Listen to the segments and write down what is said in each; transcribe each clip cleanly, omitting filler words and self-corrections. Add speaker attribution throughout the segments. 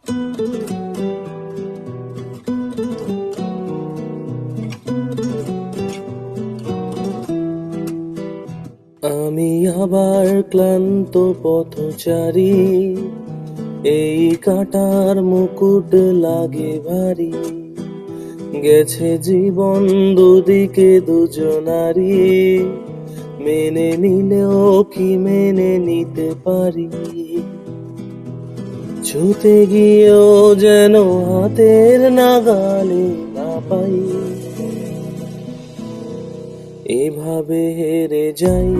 Speaker 1: আমি আবার ক্লান্ত পথচারী, এই কাঁটার মুকুট লাগে ভারী। গেছে জীবন দুদিকে দুজনারি, মেনে নিলেও কি মেনে নিতে পারি? ছুতে গিয়েও যেন হাতের নাগালে না পাই। এভাবে হেরে যাই,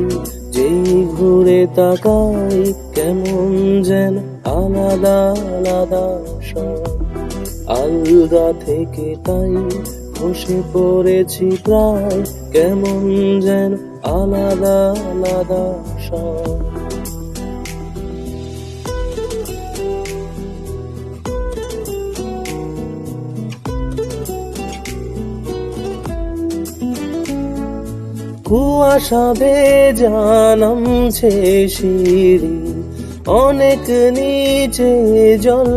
Speaker 1: যেই ঘুরে তাকাই, কেমন যেন আলাদা আলাদা সব। আলগা থেকে তাই বসে পড়েছি প্রায়, কেমন যেন আলাদা আলাদা সব। কুয়াশা ভেজা নামছে সিঁড়ি, অনেক নিচে জল।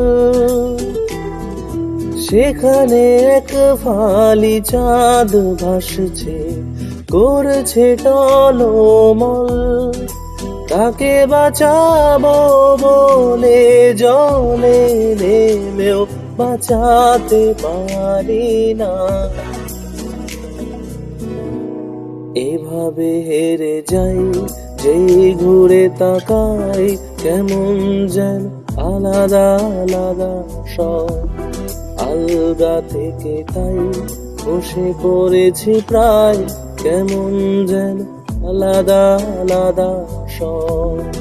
Speaker 1: সেখানে এক ফালি চাঁদ ভাসছে, করছে টলমল। তাকে বাঁচাবো বলে জলে নেমেও বাঁচাতে পারি না। এভাবে হেরে যাই, যেই ঘুরে তাকাই, কেমন যেন আলাদা আলাদা সব। আলগা থেকে তাই বসে পড়েছি প্রায়, কেমন যেন আলাদা আলাদা সব।